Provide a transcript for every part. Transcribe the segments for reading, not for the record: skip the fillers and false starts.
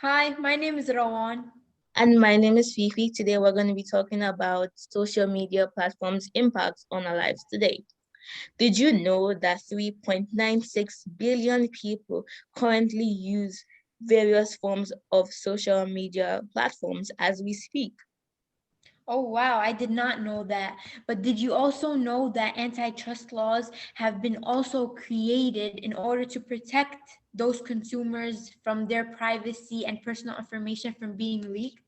Hi, my name is Rawan. And my name is Fifi. Today we're going to be talking about social media platforms' impacts on our lives today. Did you know that 3.96 billion people currently use various forms of social media platforms as we speak? Oh, wow, I did not know that. But did you also know that antitrust laws have been also created in order to protect those consumers from their privacy and personal information from being leaked?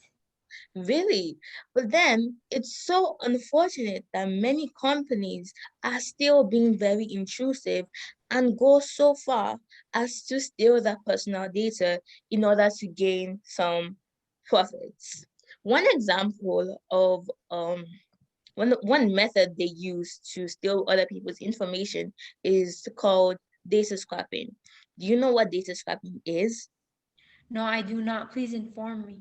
Really? But then it's so unfortunate that many companies are still being very intrusive and go so far as to steal that personal data in order to gain some profits. One example of one method they use to steal other people's information is called data scrapping. Do you know what data scrapping is? No, I do not. Please inform me.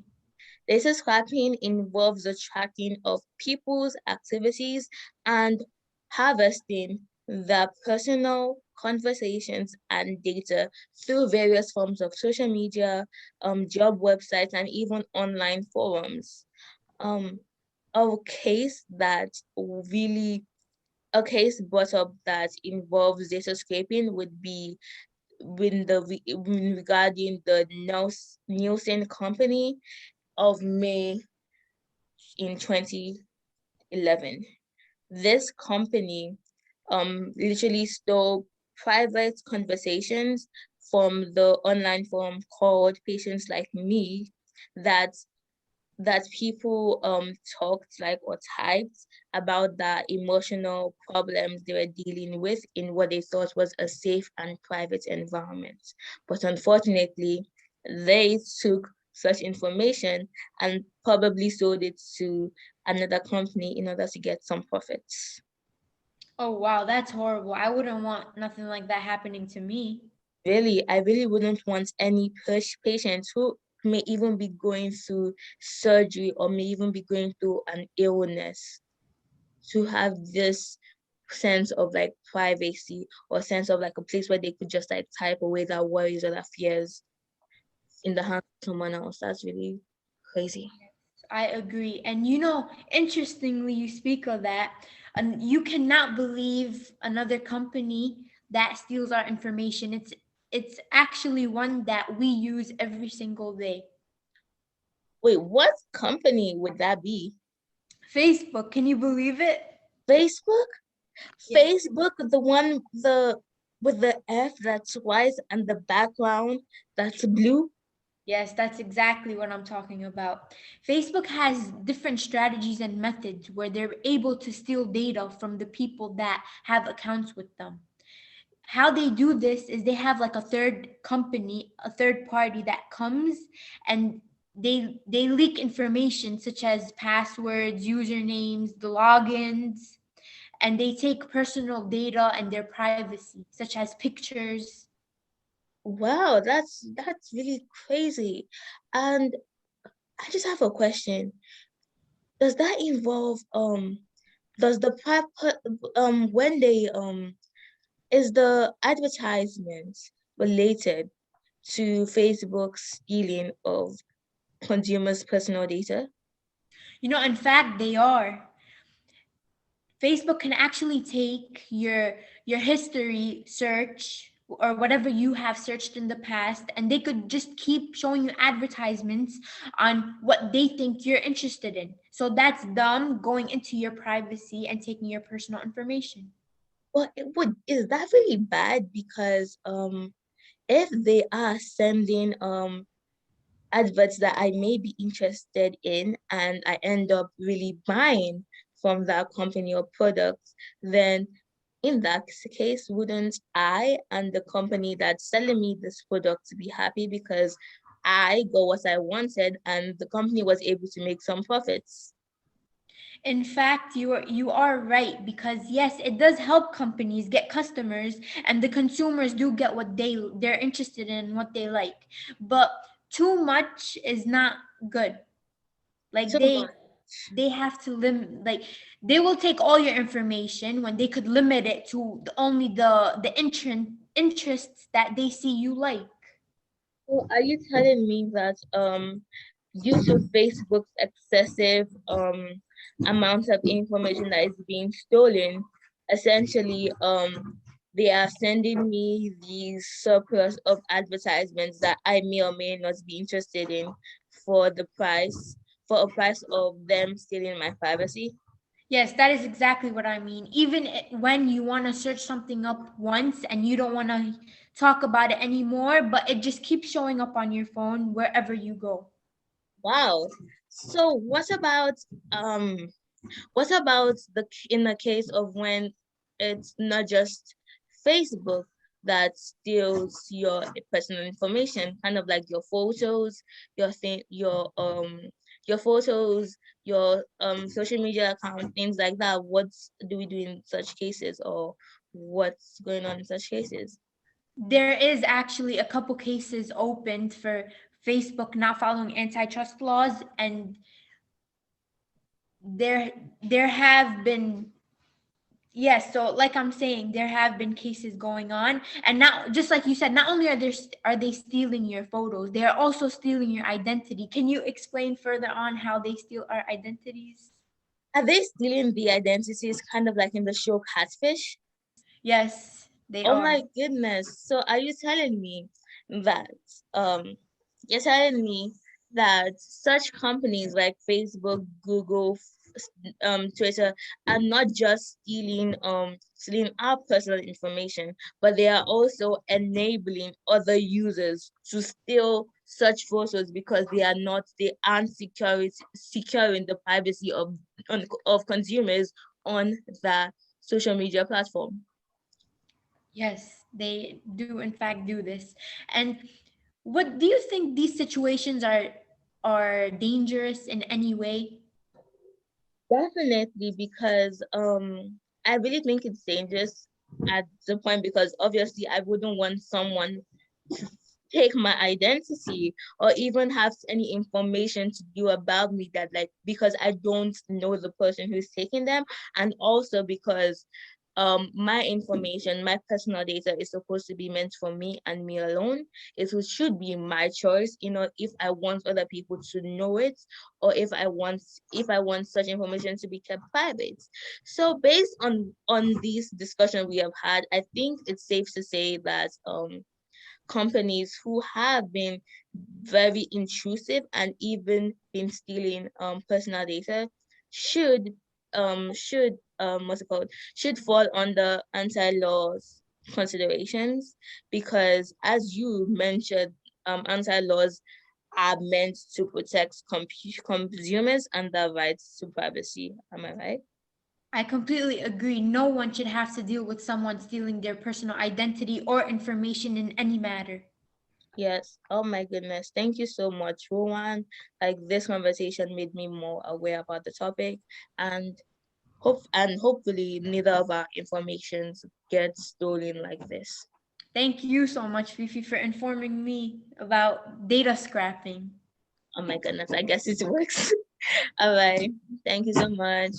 Data scrapping involves the tracking of people's activities and harvesting the personal conversations and data through various forms of social media, job websites, and even online forums. Um, a case that really a case brought up that involves data scraping would be regarding the Nielsen company of May in 2011. This company literally stole private conversations from the online forum called Patients Like Me that people talked like or typed about the emotional problems they were dealing with in what they thought was a safe and private environment. But unfortunately, they took such information and probably sold it to another company in order to get some profits. Oh, wow, that's horrible. I wouldn't want nothing like that happening to me. Really, I really wouldn't want any patients who may even be going through surgery or may even be going through an illness to have this sense of like privacy or sense of like a place where they could just like type away their worries or their fears in the hands of someone else. That's really crazy. I agree. And interestingly, you speak of that, and you cannot believe another company that steals our information. It's actually one that we use every single day. Wait, what company would that be? Facebook, can you believe it? Facebook? Yes. Facebook, the one the with the F that's white and the background that's blue? Yes, that's exactly what I'm talking about. Facebook has different strategies and methods where they're able to steal data from the people that have accounts with them. How they do this is they have like a third company, a third party that comes and they leak information such as passwords, usernames, the logins, and they take personal data and their privacy, such as pictures. Wow, that's really crazy. And I just have a question. Does that involve does the when they is the advertisement related to Facebook's stealing of consumers' personal data? In fact, they are. Facebook can actually take your history search or whatever you have searched in the past, and they could just keep showing you advertisements on what they think you're interested in. So that's them going into your privacy and taking your personal information. Well, is that really bad? Because if they are sending adverts that I may be interested in and I end up really buying from that company or product, then in that case, wouldn't I and the company that's selling me this product be happy because I got what I wanted and the company was able to make some profits? In fact, you are right, because yes, it does help companies get customers, and the consumers do get what they're interested in, what they like. But too much is not good. Like So they have to limit, like they will take all your information when they could limit it to only the interests that they see you like. So are you telling me that due to Facebook's excessive amount of information that is being stolen, essentially they are sending me the surplus of advertisements that I may or may not be interested in for the price for a price of them stealing my privacy? Yes, that is exactly what I mean. Even when you want to search something up once and you don't want to talk about it anymore, but it just keeps showing up on your phone wherever you go. Wow. So what about in the case of when it's not just Facebook that steals your personal information, kind of like your photos, your photos, your social media account, things like that. What do we do in such cases, or what's going on in such cases? There is actually a couple cases opened for Facebook not following antitrust laws, and there there have been, yes, so like I'm saying, there have been cases going on, and now, just like you said, not only are they stealing your photos, they are also stealing your identity. Can you explain further on how they steal our identities? Are they stealing the identities, kind of like in the show Catfish? Yes, they Oh are. my goodness. So are you telling me that um you're telling me that such companies like Facebook, Google, Twitter are not just stealing our personal information, but they are also enabling other users to steal such photos because they aren't securing the privacy of consumers on the social media platform. Yes, they do in fact do this. And what do you think, these situations are dangerous in any way? Definitely, because I really think it's dangerous at the point, because obviously I wouldn't want someone to take my identity or even have any information to do about me, that like, because I don't know the person who's taking them, and also because my information, my personal data is supposed to be meant for me and me alone. It should be my choice, if I want other people to know it, or if I want such information to be kept private. So based on this discussion we have had, I think it's safe to say that companies who have been very intrusive and even been stealing personal data should what's it called should fall under anti-laws considerations, because as you mentioned, anti-laws are meant to protect consumers and their rights to privacy. Am I right? I completely agree. No one should have to deal with someone stealing their personal identity or information in any matter. Yes. Oh my goodness. Thank you so much, Rowan. Like, this conversation made me more aware about the topic, and hopefully neither of our informations gets stolen like this. Thank you so much, Fifi, for informing me about data scrapping. Oh my goodness. I guess it works. All right. Thank you so much.